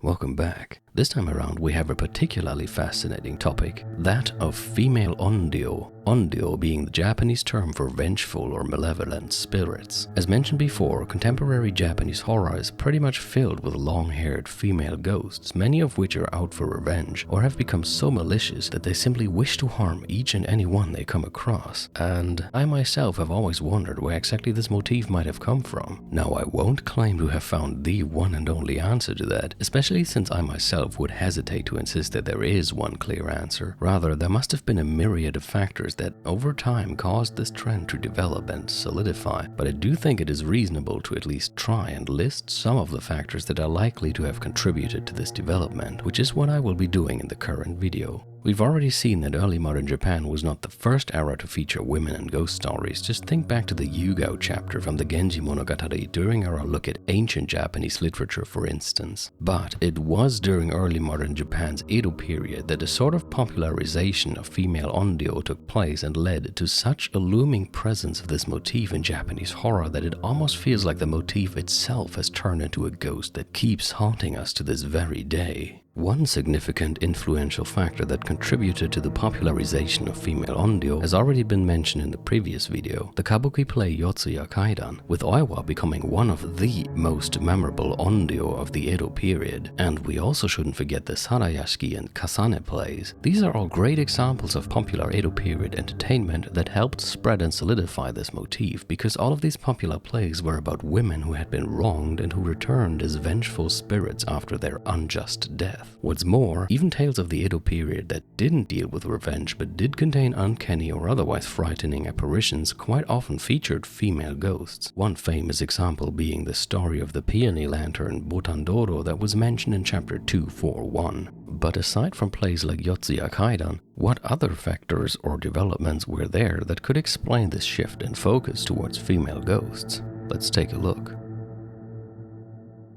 welcome back. This time around we have a particularly fascinating topic, that of female onryo. Onryo being the Japanese term for vengeful or malevolent spirits. As mentioned before, contemporary Japanese horror is pretty much filled with long-haired female ghosts, many of which are out for revenge or have become so malicious that they simply wish to harm each and any one they come across. And I myself have always wondered where exactly this motif might have come from. Now, I won't claim to have found the one and only answer to that, especially since I myself would hesitate to insist that there is one clear answer. Rather, there must have been a myriad of factors that over time caused this trend to develop and solidify, but I do think it is reasonable to at least try and list some of the factors that are likely to have contributed to this development, which is what I will be doing in the current video. We've already seen that early modern Japan was not the first era to feature women and ghost stories. Just think back to the Yugao chapter from the Genji Monogatari during our look at ancient Japanese literature, for instance. But it was during early modern Japan's Edo period that a sort of popularization of female onryo took place and led to such a looming presence of this motif in Japanese horror that it almost feels like the motif itself has turned into a ghost that keeps haunting us to this very day. One significant influential factor that contributed to the popularization of female onryo has already been mentioned in the previous video, the kabuki play Yotsuya Kaidan, with Oiwa becoming one of the most memorable onryo of the Edo period. And we also shouldn't forget the Sarayashiki and Kasane plays. These are all great examples of popular Edo period entertainment that helped spread and solidify this motif, because all of these popular plays were about women who had been wronged and who returned as vengeful spirits after their unjust death. What's more, even tales of the Edo period that didn't deal with revenge but did contain uncanny or otherwise frightening apparitions quite often featured female ghosts. One famous example being the story of the peony lantern Botandoro that was mentioned in chapter 241. But aside from plays like Yotsuya Kaidan, what other factors or developments were there that could explain this shift in focus towards female ghosts? Let's take a look.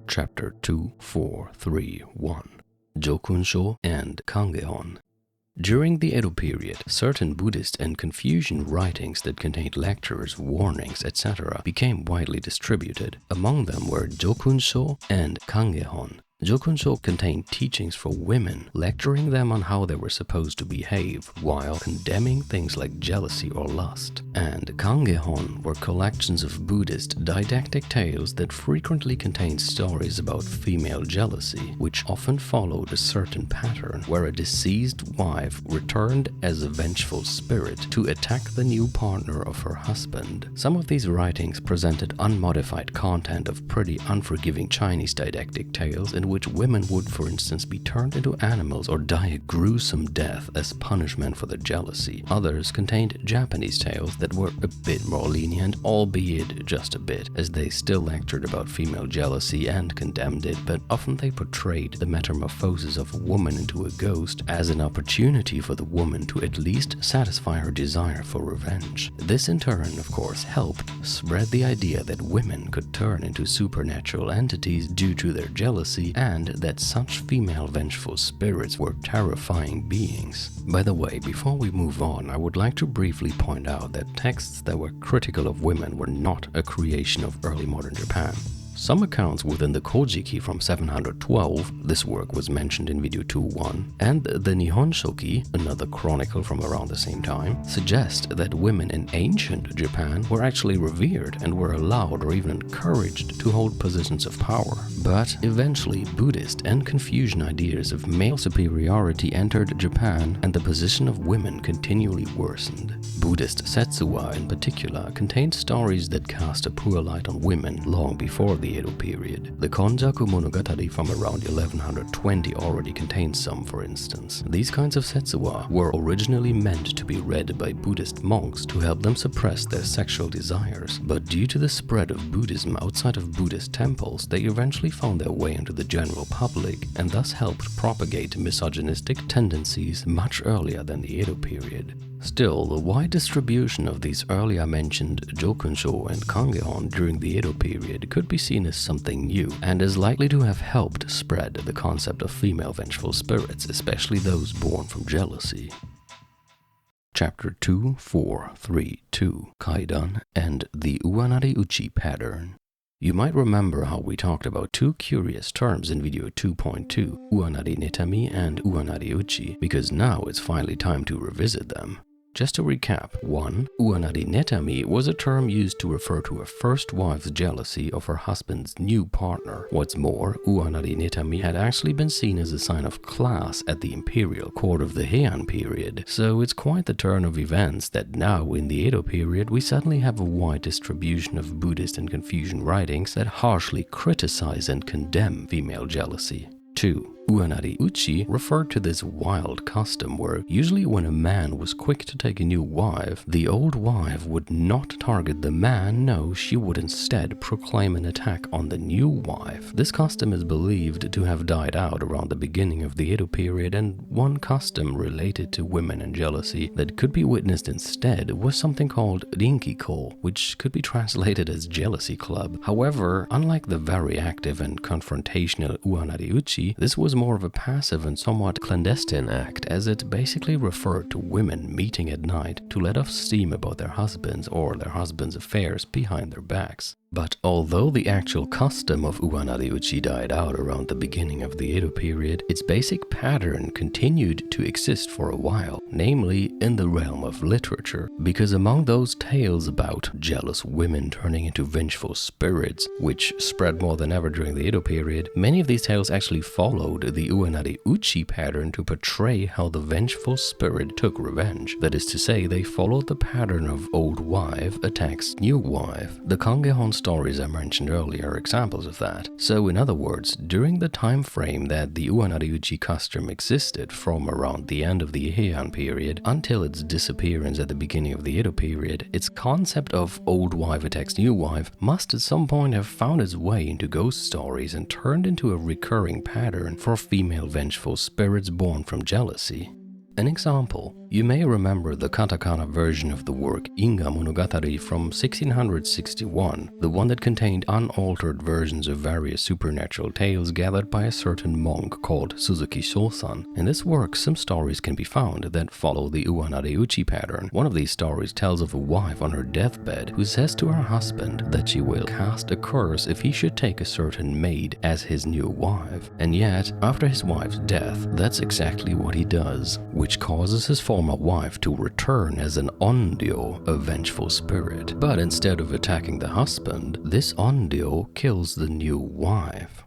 Chapter 2431. Jokunsho and Kangehon. During the Edo period, certain Buddhist and Confucian writings that contained lectures, warnings, etc. became widely distributed. Among them were Jokunsho and Kangehon. Jokunsho contained teachings for women, lecturing them on how they were supposed to behave, while condemning things like jealousy or lust. And Kangehon were collections of Buddhist didactic tales that frequently contained stories about female jealousy, which often followed a certain pattern where a deceased wife returned as a vengeful spirit to attack the new partner of her husband. Some of these writings presented unmodified content of pretty unforgiving Chinese didactic tales in which women would, for instance, be turned into animals or die a gruesome death as punishment for their jealousy. Others contained Japanese tales that were a bit more lenient, albeit just a bit, as they still lectured about female jealousy and condemned it, but often they portrayed the metamorphosis of a woman into a ghost as an opportunity for the woman to at least satisfy her desire for revenge. This in turn, of course, helped spread the idea that women could turn into supernatural entities due to their jealousy, and that such female vengeful spirits were terrifying beings. By the way, before we move on, I would like to briefly point out that texts that were critical of women were not a creation of early modern Japan. Some accounts within the Kojiki from 712, this work was mentioned in video 2.1, and the Nihon Shoki, another chronicle from around the same time, suggest that women in ancient Japan were actually revered and were allowed or even encouraged to hold positions of power. But eventually, Buddhist and Confucian ideas of male superiority entered Japan, and the position of women continually worsened. Buddhist Setsuwa in particular contained stories that cast a poor light on women long before the Edo period. The Konjaku Monogatari from around 1120 already contains some, for instance. These kinds of Setsuwa were originally meant to be read by Buddhist monks to help them suppress their sexual desires, but due to the spread of Buddhism outside of Buddhist temples, they eventually found their way into the general public and thus helped propagate misogynistic tendencies much earlier than the Edo period. Still, the wide distribution of these earlier mentioned Jokunsho and Kangehon during the Edo period could be seen as something new, and is likely to have helped spread the concept of female vengeful spirits, especially those born from jealousy. Chapter 2432, Kaidan and the Uwanari Uchi pattern. You might remember how we talked about two curious terms in video 2.2, Uanari Netami and Uanari Uchi, because now it's finally time to revisit them. Just to recap, 1. Uanari Netami was a term used to refer to a first wife's jealousy of her husband's new partner. What's more, Uanari Netami had actually been seen as a sign of class at the imperial court of the Heian period, so it's quite the turn of events that now in the Edo period we suddenly have a wide distribution of Buddhist and Confucian writings that harshly criticize and condemn female jealousy. 2. Uanari Uchi referred to this wild custom where usually when a man was quick to take a new wife, the old wife would not target the man, no, she would instead proclaim an attack on the new wife. This custom is believed to have died out around the beginning of the Edo period, and one custom related to women and jealousy that could be witnessed instead was something called Rinkiko, which could be translated as jealousy club. However, unlike the very active and confrontational Uanari Uchi, this was more of a passive and somewhat clandestine act, as it basically referred to women meeting at night to let off steam about their husbands or their husbands' affairs behind their backs. But although the actual custom of Uanari Uchi died out around the beginning of the Edo period, its basic pattern continued to exist for a while, namely in the realm of literature, because among those tales about jealous women turning into vengeful spirits, which spread more than ever during the Edo period, many of these tales actually followed the Uanari Uchi pattern to portray how the vengeful spirit took revenge. That is to say, they followed the pattern of old wife attacks new wife. The Kangehon stories I mentioned earlier are examples of that. So in other words, during the time frame that the Uanari Uchi custom existed from around the end of the Heian period until its disappearance at the beginning of the Edo period, its concept of old wife attacks new wife must at some point have found its way into ghost stories and turned into a recurring pattern for female vengeful spirits born from jealousy. An example, you may remember the katakana version of the work Inga Monogatari from 1661, the one that contained unaltered versions of various supernatural tales gathered by a certain monk called Suzuki Shosan. In this work, some stories can be found that follow the Uanari Uchi pattern. One of these stories tells of a wife on her deathbed who says to her husband that she will cast a curse if he should take a certain maid as his new wife. And yet, after his wife's death, that's exactly what he does, which causes his former wife to return as an onryo, a vengeful spirit. But instead of attacking the husband, this onryo kills the new wife.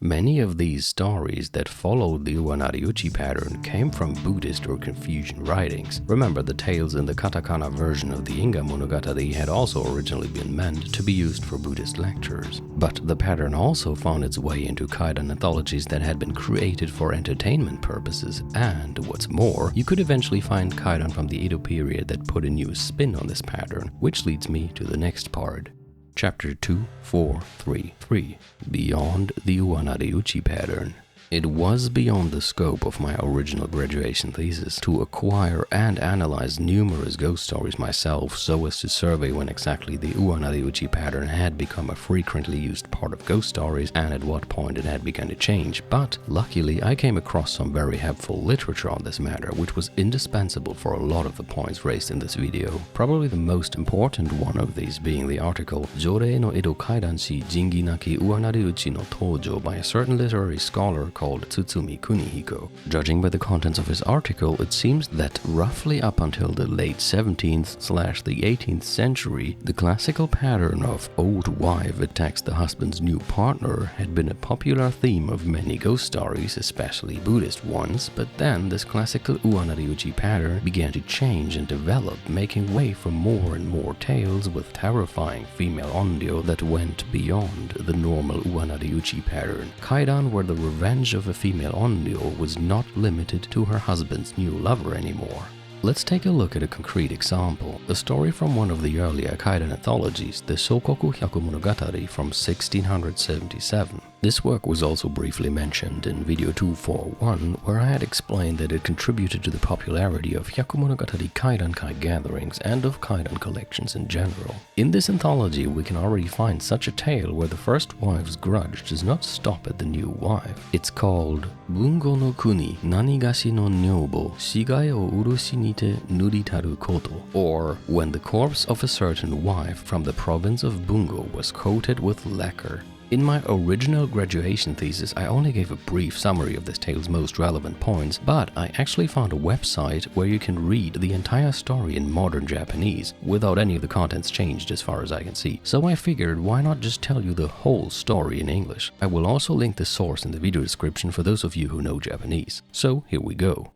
Many of these stories that followed the Uanari Uchi pattern came from Buddhist or Confucian writings. Remember, the tales in the katakana version of the Inga Monogatari had also originally been meant to be used for Buddhist lectures. But the pattern also found its way into kaidan anthologies that had been created for entertainment purposes, and what's more, you could eventually find kaidan from the Edo period that put a new spin on this pattern, which leads me to the next part. Chapter 2433, Beyond the Uanari Uchi Pattern. It was beyond the scope of my original graduation thesis to acquire and analyze numerous ghost stories myself so as to survey when exactly the Uanari Uchi pattern had become a frequently used part of ghost stories and at what point it had begun to change, but luckily I came across some very helpful literature on this matter which was indispensable for a lot of the points raised in this video. Probably the most important one of these being the article Jorei no Edo Kaidanshi Jingi Naki Uanari Uchi no Tojo by a certain literary scholar called Tsutsumi Kunihiko. Judging by the contents of his article, it seems that roughly up until the late 17th/the 18th century, the classical pattern of old wife attacks the husband's new partner had been a popular theme of many ghost stories, especially Buddhist ones, but then this classical Uanari Uchi pattern began to change and develop, making way for more and more tales with terrifying female onryo that went beyond the normal Uanari Uchi pattern. Kaidan, where the revenge of a female onryo was not limited to her husband's new lover anymore. Let's take a look at a concrete example, a story from one of the earlier kaidan anthologies, the Shokoku Hyaku Monogatari from 1677. This work was also briefly mentioned in video 241, where I had explained that it contributed to the popularity of Hyakumonogatari Kaidankai gatherings and of Kaidan collections in general. In this anthology, we can already find such a tale where the first wife's grudge does not stop at the new wife. It's called Bungo no Kuni Nanigashi no Nyobo Shigai o Urushi nite Nuritaru Koto, or when the corpse of a certain wife from the province of Bungo was coated with lacquer. In my original graduation thesis, I only gave a brief summary of this tale's most relevant points, but I actually found a website where you can read the entire story in modern Japanese without any of the contents changed as far as I can see. So I figured, why not just tell you the whole story in English? I will also link the source in the video description for those of you who know Japanese. So here we go.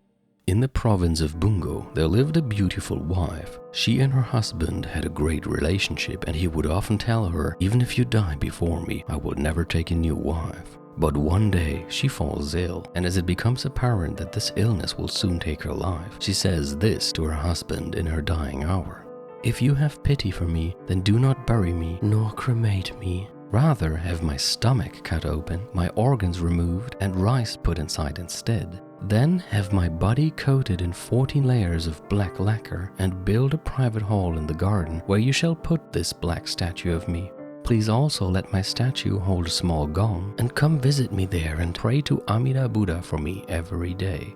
In the province of Bungo, there lived a beautiful wife. She and her husband had a great relationship, and he would often tell her, "Even if you die before me, I will never take a new wife." But one day, she falls ill, and as it becomes apparent that this illness will soon take her life, she says this to her husband in her dying hour: "If you have pity for me, then do not bury me, nor cremate me. Rather have my stomach cut open, my organs removed, and rice put inside instead. Then have my body coated in 14 layers of black lacquer, and build a private hall in the garden where you shall put this black statue of me. Please also let my statue hold a small gong, and come visit me there and pray to Amida Buddha for me every day."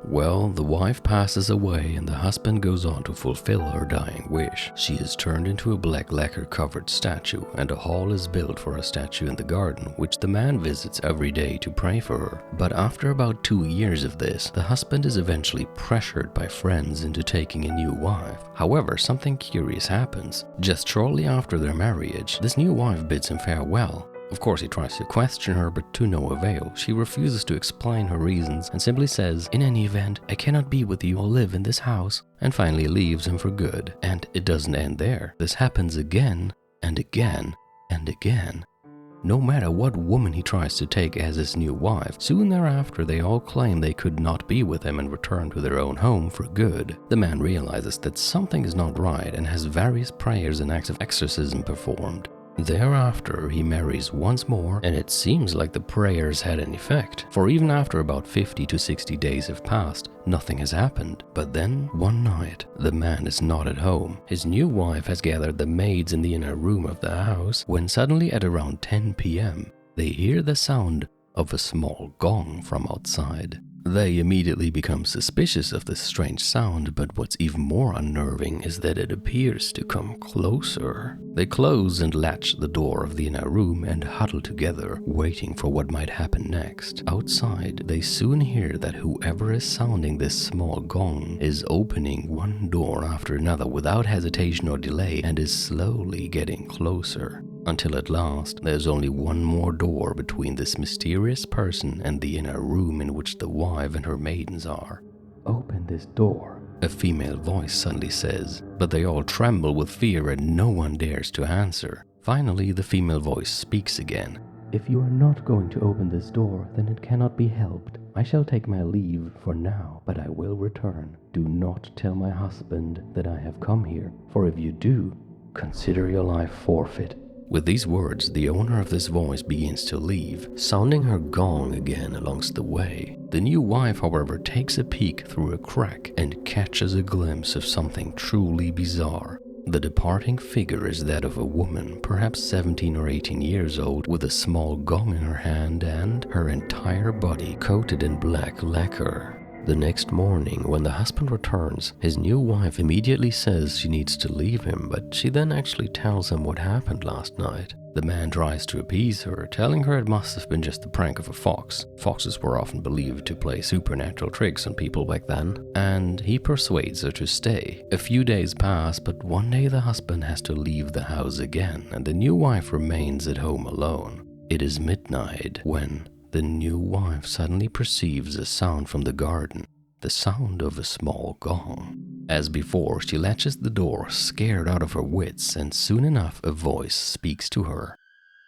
Well, the wife passes away and the husband goes on to fulfill her dying wish. She is turned into a black lacquer-covered statue, and a hall is built for a statue in the garden, which the man visits every day to pray for her. But after about 2 years of this, the husband is eventually pressured by friends into taking a new wife. However, something curious happens. Just shortly after their marriage, this new wife bids him farewell. Of course, he tries to question her, but to no avail. She refuses to explain her reasons and simply says, "In any event, I cannot be with you or live in this house," and finally leaves him for good. And it doesn't end there. This happens again and again and again. No matter what woman he tries to take as his new wife, soon thereafter they all claim they could not be with him and return to their own home for good. The man realizes that something is not right and has various prayers and acts of exorcism performed. Thereafter, he marries once more, and it seems like the prayers had an effect, for even after about 50 to 60 days have passed, nothing has happened. But then, one night, the man is not at home. His new wife has gathered the maids in the inner room of the house, when suddenly at around 10 p.m., they hear the sound of a small gong from outside. They immediately become suspicious of this strange sound, but what's even more unnerving is that it appears to come closer. They close and latch the door of the inner room and huddle together, waiting for what might happen next. Outside, they soon hear that whoever is sounding this small gong is opening one door after another without hesitation or delay and is slowly getting closer. Until at last, there's only one more door between this mysterious person and the inner room in which the wife and her maidens are. "Open this door," a female voice suddenly says, but they all tremble with fear and no one dares to answer. Finally, the female voice speaks again. "If you are not going to open this door, then it cannot be helped. I shall take my leave for now, but I will return. Do not tell my husband that I have come here, for if you do, consider your life forfeit." With these words, the owner of this voice begins to leave, sounding her gong again alongst the way. The new wife, however, takes a peek through a crack and catches a glimpse of something truly bizarre. The departing figure is that of a woman, perhaps 17 or 18 years old, with a small gong in her hand and her entire body coated in black lacquer. The next morning, when the husband returns, his new wife immediately says she needs to leave him, but she then actually tells him what happened last night. The man tries to appease her, telling her it must have been just the prank of a fox. Foxes were often believed to play supernatural tricks on people back then, and he persuades her to stay. A few days pass, but one day the husband has to leave the house again, and the new wife remains at home alone. It is midnight when the new wife suddenly perceives a sound from the garden, the sound of a small gong. As before, she latches the door, scared out of her wits, and soon enough a voice speaks to her.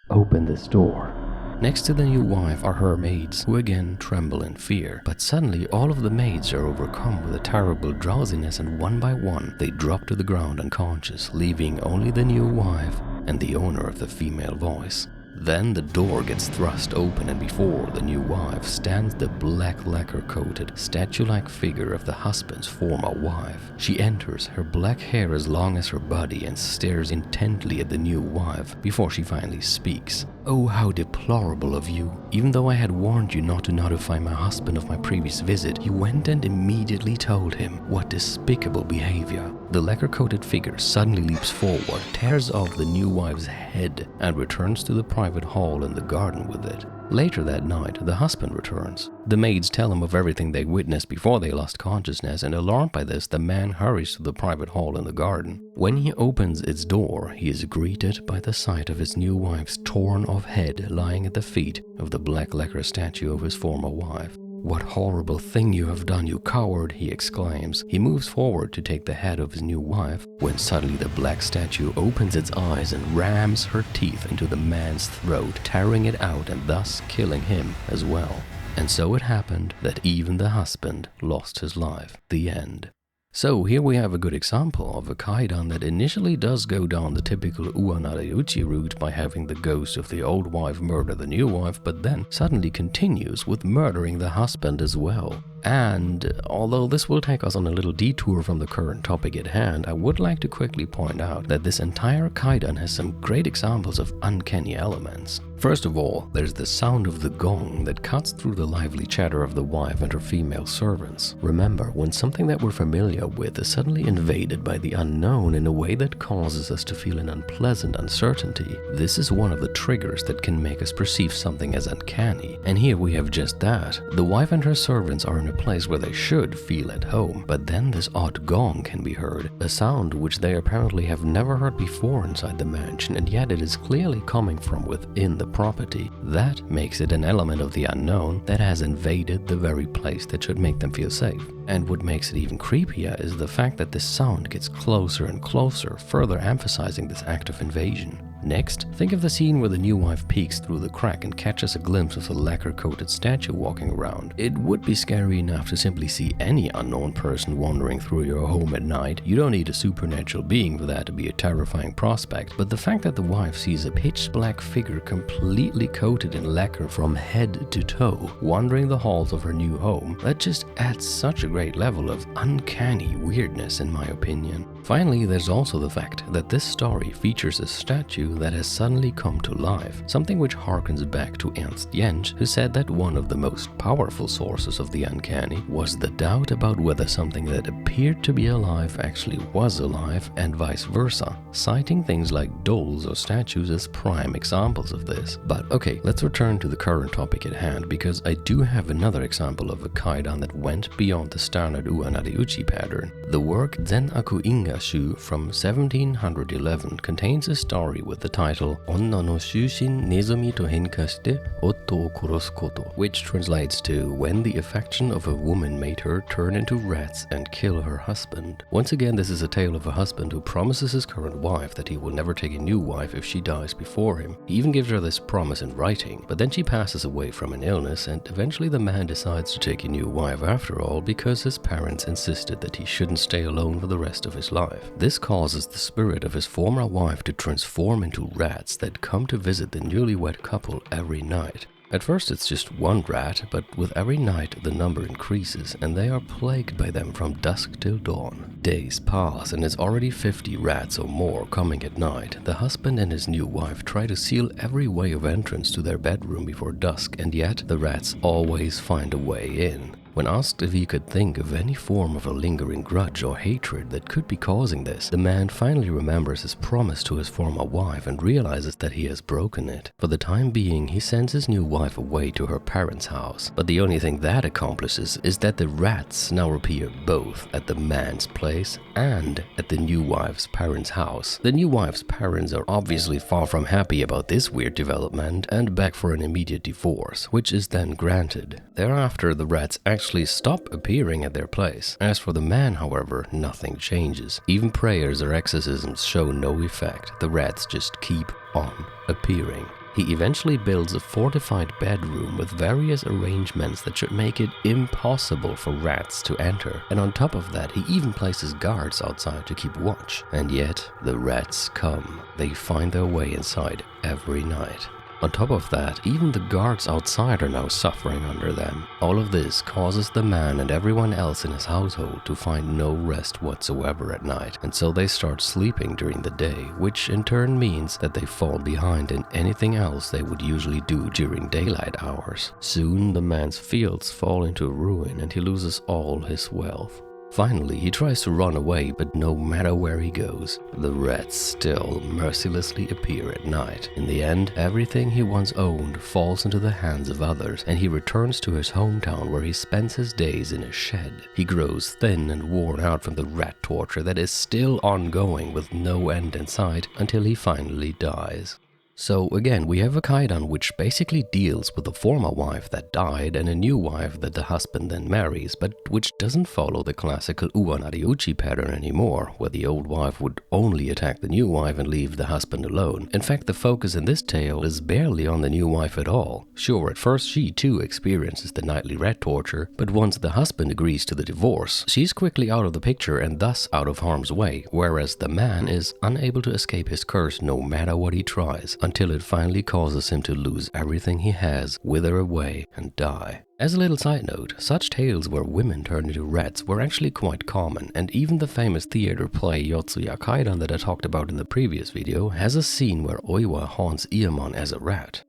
"Open this door." Next to the new wife are her maids, who again tremble in fear. But suddenly all of the maids are overcome with a terrible drowsiness, and one by one they drop to the ground unconscious, leaving only the new wife and the owner of the female voice. Then the door gets thrust open, and before the new wife stands the black lacquer-coated, statue-like figure of the husband's former wife. She enters, her black hair as long as her body, and stares intently at the new wife before she finally speaks. "Oh, how deplorable of you. Even though I had warned you not to notify my husband of my previous visit, you went and immediately told him. What despicable behavior." The lacquer-coated figure suddenly leaps forward, tears off the new wife's head, and returns to the private hall in the garden with it. Later that night, the husband returns. The maids tell him of everything they witnessed before they lost consciousness, and alarmed by this, the man hurries to the private hall in the garden. When he opens its door, he is greeted by the sight of his new wife's torn-off head lying at the feet of the black lacquer statue of his former wife. "What horrible thing you have done, you coward!" he exclaims. He moves forward to take the head of his new wife, when suddenly the black statue opens its eyes and rams her teeth into the man's throat, tearing it out and thus killing him as well. And so it happened that even the husband lost his life. The end. So here we have a good example of a kaidan that initially does go down the typical Uwa-Narayuchi route by having the ghost of the old wife murder the new wife, but then suddenly continues with murdering the husband as well. And although this will take us on a little detour from the current topic at hand, I would like to quickly point out that this entire kaidan has some great examples of uncanny elements. First of all, there's the sound of the gong that cuts through the lively chatter of the wife and her female servants. Remember, when something that we're familiar with is suddenly invaded by the unknown in a way that causes us to feel an unpleasant uncertainty, this is one of the triggers that can make us perceive something as uncanny. And here we have just that. The wife and her servants are in a place where they should feel at home, but then this odd gong can be heard, a sound which they apparently have never heard before inside the mansion, and yet it is clearly coming from within the property. That makes it an element of the unknown that has invaded the very place that should make them feel safe. And what makes it even creepier is the fact that this sound gets closer and closer, further emphasizing this act of invasion. Next, think of the scene where the new wife peeks through the crack and catches a glimpse of the lacquer-coated statue walking around. It would be scary enough to simply see any unknown person wandering through your home at night. You don't need a supernatural being for that to be a terrifying prospect, but the fact that the wife sees a pitch-black figure completely coated in lacquer from head to toe, wandering the halls of her new home, that just adds such a great level of uncanny weirdness in my opinion. Finally, there's also the fact that this story features a statue that has suddenly come to life, something which harkens back to Ernst Jentsch, who said that one of the most powerful sources of the uncanny was the doubt about whether something that appeared to be alive actually was alive, and vice versa, citing things like dolls or statues as prime examples of this. But okay, let's return to the current topic at hand, because I do have another example of a kaidan that went beyond the standard Uwa-Narayuchi pattern. The work Zen-Aku Inga-shu from 1711 contains a story with the title Onna no shushin nezomi to henkashite otto o korosu koto, which translates to "When the affection of a woman made her turn into rats and kill her husband." Once again, this is a tale of a husband who promises his current wife that he will never take a new wife if she dies before him. He even gives her this promise in writing, but then she passes away from an illness, and eventually the man decides to take a new wife after all because his parents insisted that he shouldn't stay alone for the rest of his life. This causes the spirit of his former wife to transform into rats that come to visit the newlywed couple every night. At first it's just one rat, but with every night the number increases and they are plagued by them from dusk till dawn. Days pass and it's already 50 rats or more coming at night. The husband and his new wife try to seal every way of entrance to their bedroom before dusk, and yet the rats always find a way in. When asked if he could think of any form of a lingering grudge or hatred that could be causing this, the man finally remembers his promise to his former wife and realizes that he has broken it. For the time being, he sends his new wife away to her parents' house, but the only thing that accomplishes is that the rats now appear both at the man's place and at the new wife's parents' house. The new wife's parents are obviously far from happy about this weird development and beg for an immediate divorce, which is then granted. Thereafter, the rats actually stop appearing at their place. As for the man, however, nothing changes. Even prayers or exorcisms show no effect. The rats just keep on appearing. He eventually builds a fortified bedroom with various arrangements that should make it impossible for rats to enter. And on top of that, he even places guards outside to keep watch. And yet, the rats come. They find their way inside every night. On top of that, even the guards outside are now suffering under them. All of this causes the man and everyone else in his household to find no rest whatsoever at night, and so they start sleeping during the day, which in turn means that they fall behind in anything else they would usually do during daylight hours. Soon, the man's fields fall into ruin and he loses all his wealth. Finally, he tries to run away, but no matter where he goes, the rats still mercilessly appear at night. In the end, everything he once owned falls into the hands of others, and he returns to his hometown where he spends his days in a shed. He grows thin and worn out from the rat torture that is still ongoing with no end in sight until he finally dies. So again, we have a kaidan which basically deals with the former wife that died and a new wife that the husband then marries, but which doesn't follow the classical Uwa-Nariuchi pattern anymore, where the old wife would only attack the new wife and leave the husband alone. In fact, the focus in this tale is barely on the new wife at all. Sure, at first she too experiences the nightly rat torture, but once the husband agrees to the divorce, she's quickly out of the picture and thus out of harm's way, whereas the man is unable to escape his curse no matter what he tries, until it finally causes him to lose everything he has, wither away, and die. As a little side note, such tales where women turn into rats were actually quite common, and even the famous theater play Yotsuya Kaidan that I talked about in the previous video has a scene where Oiwa haunts Iemon as a rat.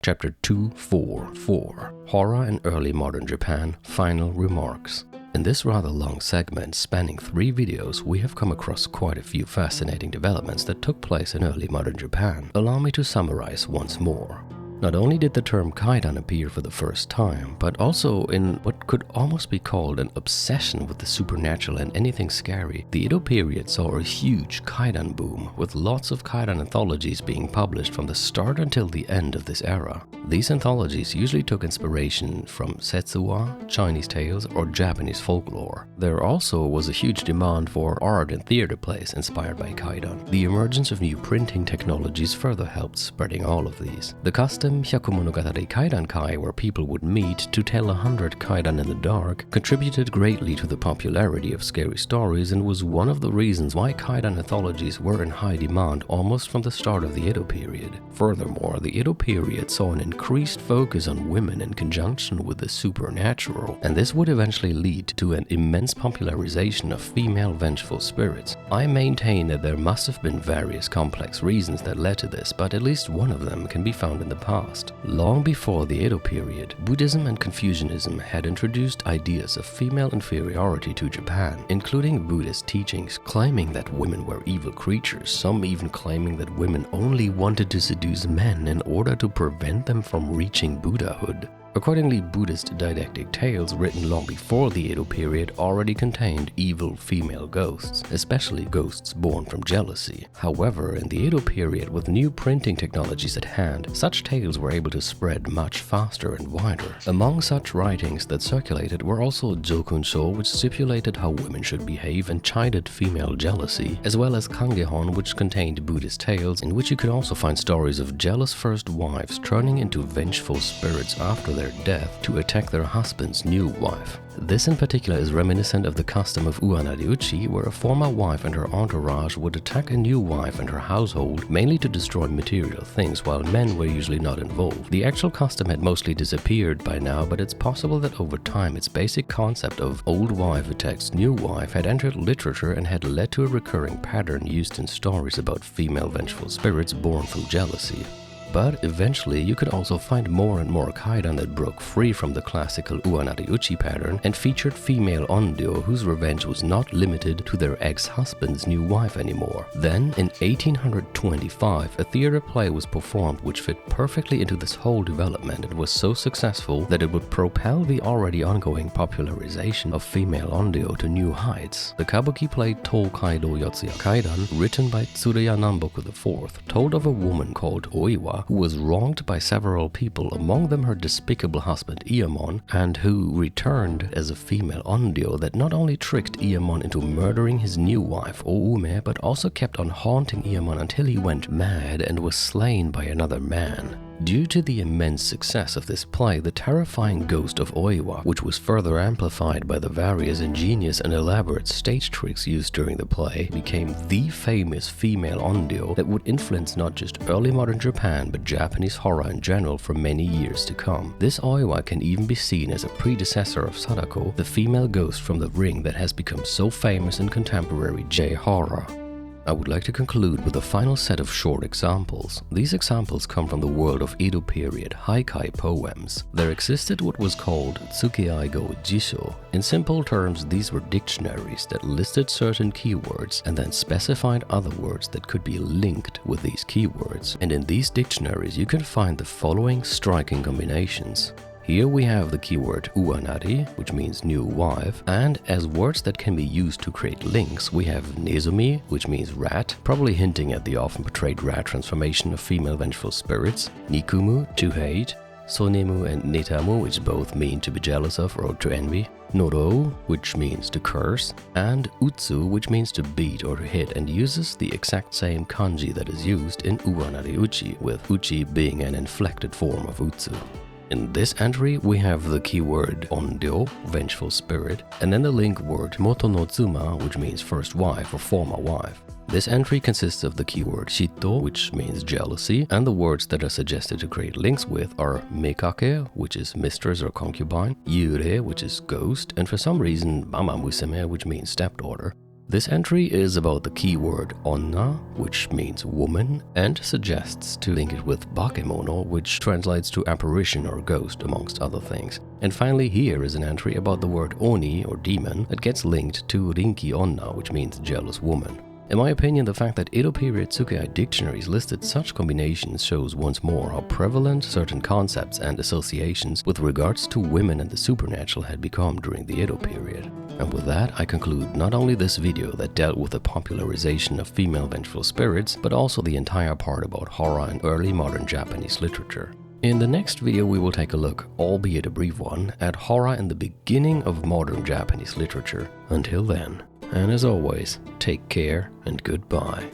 Chapter 244 Horror in Early Modern Japan, Final Remarks. In this rather long segment spanning 3 videos, we have come across quite a few fascinating developments that took place in early modern Japan. Allow me to summarize once more. Not only did the term kaidan appear for the first time, but also in what could almost be called an obsession with the supernatural and anything scary, the Edo period saw a huge kaidan boom, with lots of kaidan anthologies being published from the start until the end of this era. These anthologies usually took inspiration from Setsuwa, Chinese tales, or Japanese folklore. There also was a huge demand for art and theater plays inspired by kaidan. The emergence of new printing technologies further helped spreading all of these. The custom Hyakumonogatari Kaidan-kai, where people would meet to tell 100 kaidan in the dark, contributed greatly to the popularity of scary stories and was one of the reasons why kaidan anthologies were in high demand almost from the start of the Edo period. Furthermore, the Edo period saw an increased focus on women in conjunction with the supernatural, and this would eventually lead to an immense popularization of female vengeful spirits. I maintain that there must have been various complex reasons that led to this, but at least one of them can be found in the past. Long before the Edo period, Buddhism and Confucianism had introduced ideas of female inferiority to Japan, including Buddhist teachings claiming that women were evil creatures, some even claiming that women only wanted to seduce men in order to prevent them from reaching Buddhahood. Accordingly, Buddhist didactic tales written long before the Edo period already contained evil female ghosts, especially ghosts born from jealousy. However, in the Edo period, with new printing technologies at hand, such tales were able to spread much faster and wider. Among such writings that circulated were also Jokunsho, which stipulated how women should behave and chided female jealousy, as well as Kangehon, which contained Buddhist tales, in which you could also find stories of jealous first wives turning into vengeful spirits after their death to attack their husband's new wife. This in particular is reminiscent of the custom of Uwa-Nariuchi, where a former wife and her entourage would attack a new wife and her household, mainly to destroy material things, while men were usually not involved. The actual custom had mostly disappeared by now, but it's possible that over time its basic concept of old wife attacks new wife had entered literature and had led to a recurring pattern used in stories about female vengeful spirits born from jealousy. But eventually you could also find more and more kaidan that broke free from the classical Uwa-Nariuchi pattern and featured female onryo whose revenge was not limited to their ex-husband's new wife anymore. Then, in 1825, a theater play was performed which fit perfectly into this whole development and was so successful that it would propel the already ongoing popularization of female onryo to new heights. The kabuki play Tokaido Yotsuya Kaidan, written by Tsuruya Namboku IV, told of a woman called Oiwa who was wronged by several people, among them her despicable husband Iemon, and who returned as a female onryo that not only tricked Iemon into murdering his new wife Oume, but also kept on haunting Iemon until he went mad and was slain by another man. Due to the immense success of this play, the terrifying ghost of Oiwa, which was further amplified by the various ingenious and elaborate stage tricks used during the play, became the famous female onryo that would influence not just early modern Japan but Japanese horror in general for many years to come. This Oiwa can even be seen as a predecessor of Sadako, the female ghost from The Ring that has become so famous in contemporary J-horror. I would like to conclude with a final set of short examples. These examples come from the world of Edo period haikai poems. There existed what was called Tsukeigo Jisho. In simple terms, these were dictionaries that listed certain keywords and then specified other words that could be linked with these keywords. And in these dictionaries you can find the following striking combinations. Here we have the keyword uanari, which means new wife, and as words that can be used to create links, we have nezumi, which means rat, probably hinting at the often portrayed rat transformation of female vengeful spirits, nikumu, to hate, sonemu and netamu, which both mean to be jealous of or to envy, noro, which means to curse, and utsu, which means to beat or to hit and uses the exact same kanji that is used in uanari uchi, with uchi being an inflected form of utsu. In this entry, we have the keyword onryo, vengeful spirit, and then the link word moto no tsuma, which means first wife or former wife. This entry consists of the keyword shito, which means jealousy, and the words that are suggested to create links with are mekake, which is mistress or concubine, yure, which is ghost, and for some reason mama museme, which means stepdaughter. This entry is about the keyword onna, which means woman, and suggests to link it with bakemono, which translates to apparition or ghost, amongst other things. And finally, here is an entry about the word oni, or demon, that gets linked to rinki onna, which means jealous woman. In my opinion, the fact that Edo period Tsukei dictionaries listed such combinations shows once more how prevalent certain concepts and associations with regards to women and the supernatural had become during the Edo period. And with that, I conclude not only this video that dealt with the popularization of female vengeful spirits, but also the entire part about horror in early modern Japanese literature. In the next video, we will take a look, albeit a brief one, at horror in the beginning of modern Japanese literature. Until then, and as always, take care and goodbye.